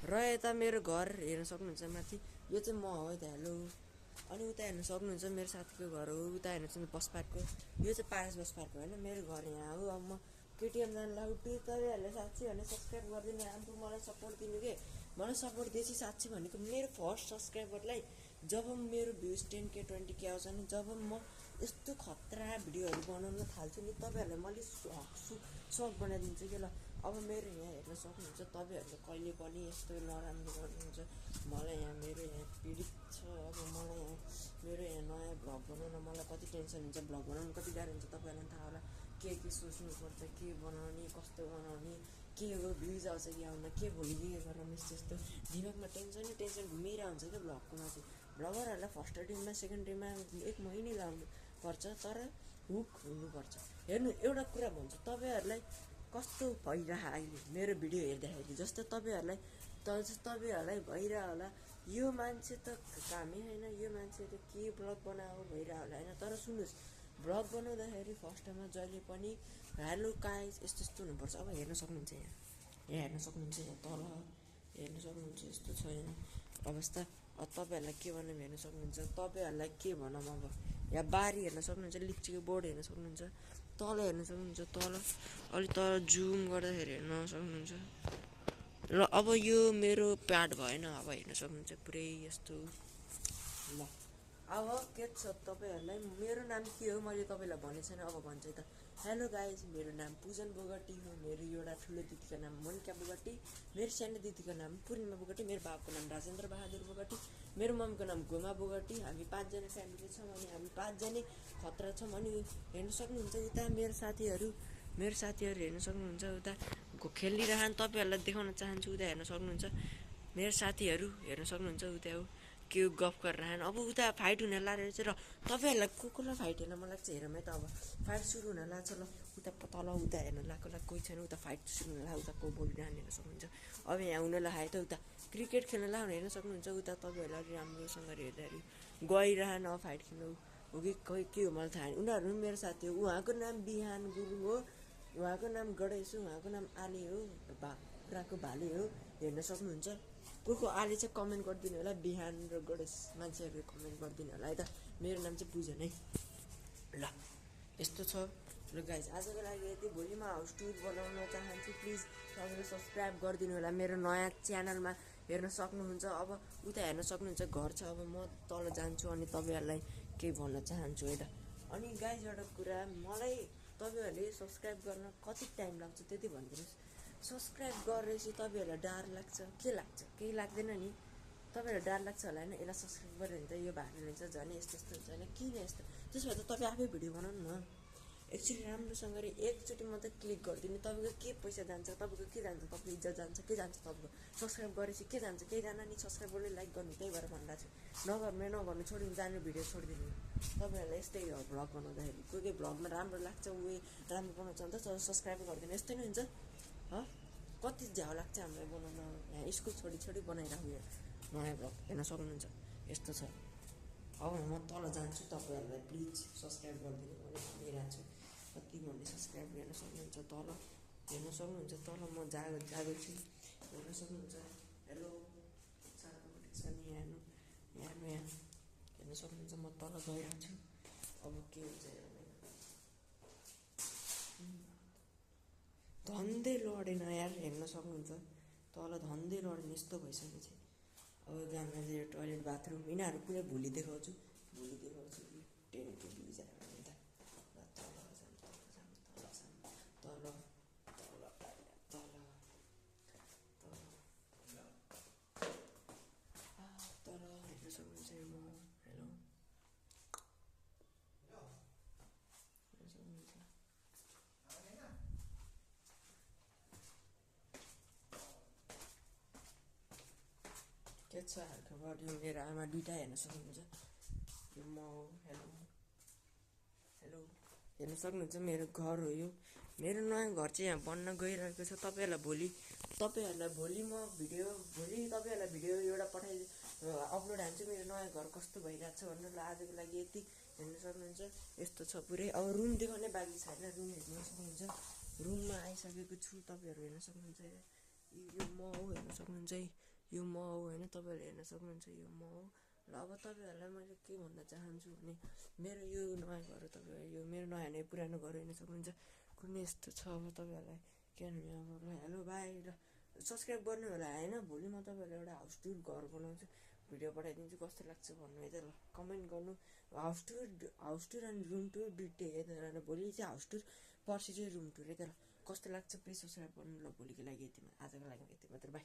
र यता मेरो घर हेर्न सक्नुहुन्छ माथि, यो चाहिँ म हो यता। हेलो। अनि उता हेर्न सक्नुहुन्छ मेरो साथीको घर हो, उता हेर्न सक्नुहुन्छ बस पार्कको, यो चाहिँ पारस बस पार्क होइन, मेरो घर यहाँ हो। अब म केटिएम जानु लाग्छु, तपाईँहरूले साँच्ची भने सब्सक्राइब गरिदिनु, राम्रो मलाई सपोर्ट दिनु के, मलाई सपोर्ट दिएपछि साँच्ची भनेको मेरो फर्स्ट सब्सक्राइबरलाई जब मेरो भ्युज 10K 20K आउँछ नि, जब म यस्तो खतरा भिडियोहरू बनाउन थाल्छु नि, तपाईँहरूलाई मैले सक बनाइदिन्छु कि ल। अब मेरो यहाँ हेर्न सक्नुहुन्छ, तपाईँहरूले कहिले पनि यस्तो नराम्रो गर्नुहुन्छ मलाई, यहाँ मेरो यहाँ पीडित छ। अब मलाई यहाँ मेरो यहाँ नयाँ भ्लग बनाउन मलाई कति टेन्सन हुन्छ, भ्लग बनाउनु कति गाह्रो हुन्छ, तपाईँहरूलाई थाहा होला। के सोच्नुपर्छ, के बनाउने, कस्तो बनाउने, के हो भ्युज आउँछ कि आउन, के भोलि के गरौँ, यस्तो दिमागमा टेन्सन घुमिरहेको हुन्छ क्या भ्लगकोमा चाहिँ। भ्लगरहरूलाई फर्स्ट डेमा सेकेन्ड डेमा 1 महिना लाउनु पर्छ, तर हुक हुनुपर्छ। हेर्नु एउटा कुरा भन्छु तपाईँहरूलाई, कस्तो भइरह अहिले मेरो भिडियो हेर्दाखेरि, जस्तो तपाईँहरूलाई भइरह होला यो मान्छे त कामै होइन, यो मान्छे त के भ्लग बनाऊ भइरह होला होइन। तर सुन्नुहोस्, भ्लग बनाउँदाखेरि फर्स्टमा जहिले पनि हेलो गाइस यस्तो हुनुपर्छ। अब हेर्न सक्नुहुन्छ यहाँ हेर्न सक्नुहुन्छ, यहाँ तल हेर्न सक्नुहुन्छ, यस्तो छ यहाँ अवस्था। अब तपाईँहरूलाई के भनौँ हेर्न सक्नुहुन्छ, तपाईँहरूलाई के भनौँ। अब यहाँ बारी हेर्न सक्नुहुन्छ, लिप्चीको बोर्ड हेर्न सक्नुहुन्छ, तल हेर्न सक्नुहुन्छ, तल अलिक तल जुम गर्दाखेरि हेर्न सक्नुहुन्छ। र अब यो मेरो प्याड भएन, अब हेर्न सक्नुहुन्छ पुरै यस्तो। ल अब के छ तपाईँहरूलाई, मेरो नाम के हो मैले तपाईँलाई भनेको छैन, अब भन्छ त। हेलो गाइज, मेरो नाम पूजन बोगटी हो, मेरो एउटा ठुलो दिदीको नाम मोनिका बोगटी, मेरो सानो दिदीको नाम पूर्णिमा बोगटी, मेरो बाबाको नाम राजेन्द्र बहादुर बोगटी, मेरो मम्मीको नाम गोमा बोगटी। हामी 5जना फ्यामिली छौँ, अनि हामी 5जनै खतरा छौँ। अनि हेर्न सक्नुहुन्छ उता मेरो साथीहरू हेर्न सक्नुहुन्छ, उता खेलिरहन तपाईँहरूलाई देखाउन चाहन्छु। उता हेर्न सक्नुहुन्छ मेरो साथीहरू हेर्न सक्नुहुन्छ, उता हो के गफ गरिरहन। अब उता फाइट हुन लागेको छ, र तपाईँहरूलाई कसलाई फाइट हेर्न मन लाग्छ हेरौँ है त। अब फाइट सुरु हुन लाग्छ, ल उता तल उता हेर्न लाग्छ, कोही छैन, उता फाइट सुरु हुन लाग्छ, उता को बोलिरहन हेर्न सक्नुहुन्छ। अब यहाँ हुन लाग्यो त उता क्रिकेट खेल्न लाग्नु हेर्न सक्नुहुन्छ, उता तपाईँहरूलाई राम्रोसँग हेर्दाखेरि गइरहन फाइट खेल्नु हो कि खोइ के हो मलाई थाहा छैन। उनीहरू पनि मेरो साथी हो, उहाँको नाम बिहान गुरुङ हो, उहाँको नाम गणेश हो, उहाँको नाम आली हो, कुखुराको भाले हो। हेर्न सक्नुहुन्छ, को आले चाहिँ कमेन्ट गरिदिनु होला, बिहान र गणेश मान्छेहरूले कमेन्ट गरिदिनु होला है त। मेरो नाम चाहिँ पूजन है। ल यस्तो छ। ल गाइज आजको लागि यति, भोलि म हाउस टुर बनाउन चाहन्छु, प्लिज तपाईँले सब्सक्राइब गरिदिनु होला, मेरो नयाँ च्यानलमा हेर्न सक्नुहुन्छ। अब उता हेर्न सक्नुहुन्छ घर छ। अब म तल जान्छु अनि तपाईँहरूलाई केही भन्न चाहन्छु है त। अनि गाइज एउटा कुरा, मलाई तपाईँहरूले सब्सक्राइब गर्न कति टाइम लाग्छ त्यति भनिदिनुहोस्। सब्सक्राइब गरेपछि तपाईँहरूलाई डर लाग्छ, के लाग्छ? केही लाग्दैन नि। तपाईँहरूलाई डर लाग्छ होला होइन, यसलाई सब्सक्राइब गऱ्यो भने त यो भाइरल हुन्छ झन्, यस्तो हुन्छ होइन, किन यस्तो? त्यसो भए त तपाईँ आफै भिडियो बनाउनु न। एक्चुअली राम्रोसँगले एकचोटि मात्रै क्लिक गरिदिनु, तपाईँको के पैसा जान्छ, तपाईँको के जान्छ, तपाईँको इज्जत जान्छ, के जान्छ तपाईँको? सब्सक्राइब गरेपछि के जान्छ? केही जान नि, सब्सक्राइब गर्नु लाइक गर्नु, त्यही भएर भनिरहेको छु। नगर्नु छोडिदिनु, जाने भिडियो छोडिदिनु। तपाईँहरूलाई यस्तै हो भ्लग बनाउँदाखेरि, कोही भ्लगमा राम्रो लाग्छ, राम्रो बनाउँछ भने त सब्सक्राइब गरिदिनु, यस्तै नै हुन्छ। कति झ्याउ लाग्छ हामीलाई बनाउन, यहाँ स्कुल छोडी बनाइरहेको यो नयाँ भ्लग हेर्न सक्नुहुन्छ, यस्तो छ। अब म तल जान्छु, तपाईँहरूलाई प्लिज सब्सक्राइब गरिदिनु मैले भनिरहेको छु। कति भन्ने सब्सक्राइब हेर्न सक्नुहुन्छ, तल हेर्न सक्नुहुन्छ, तल म गएको छु हेर्न सक्नुहुन्छ। हेलो साथीहरू छ नि, यहाँ हेर्न सक्नुहुन्छ, म तल गइरहेको छु। अब के हुन्छ हेर्नु, धन्दै लडेन यार, हेर्न सक्नुहुन्छ तल धन्दै लडेन, यस्तो भइसकेपछि। अब गाउँमा चाहिँ टोइलेट बाथरुम यिनीहरू पुरै भोलि देखाउँछु 10K भ्युज आयो भने त। तल हेर्न सक्नुहुन्छ, म हेलो के छ हालखबर? यो मेरो आमा दुइटा हेर्न सक्नुहुन्छ, यो म हो। हेलो हेर्न सक्नुहुन्छ, मेरो घर हो यो। मेरो नयाँ घर चाहिँ यहाँ बन्न गइरहेको छ। तपाईँहरूलाई भोलि म तपाईँहरूलाई भिडियो एउटा अपलोड हान्छु, मेरो नयाँ घर कस्तो भइरहेको छ भनेर। ल आजको लागि यति, हेर्न सक्नुहुन्छ यस्तो छ पुरै। अब रुम देखाउने बाँकी छ होइन, रुम हेर्न सक्नुहुन्छ, रुममा आइसकेको छु, तपाईँहरू हेर्न सक्नुहुन्छ। यो म हो, हेर्न सक्नुहुन्छ है। यो म हो होइन, तपाईँहरूले हेर्न सक्नुहुन्छ यो म हो। ल अब तपाईँहरूलाई मैले के भन्न चाहन्छु भने मेरो यो नयाँ घर हो, तपाईँ यो मेरो नयाँ नै पुरानो घर हेर्न सक्नुहुन्छ कुनै यस्तो छ। अब तपाईँहरूलाई के भन्नु अब ल हेलो बाई, ल सब्सक्राइब गर्नु होला होइन। भोलि म तपाईँहरूलाई एउटा हाउस टुर घर बनाउँछु, भिडियो पठाइदिन्छु, कस्तो लाग्छ भन्नु है त। ल कमेन्ट गर्नु। हाउस टुर अनि रुम टुर दुइटै है त। भोलि चाहिँ हाउस टुर, पर्सि चाहिँ रुम टुर है त। ल कस्तो लाग्छ प्लिज सब्सक्राइब गर्नु। ल भोलिको लागि यति, आजको लागि यति मात्र, बाई।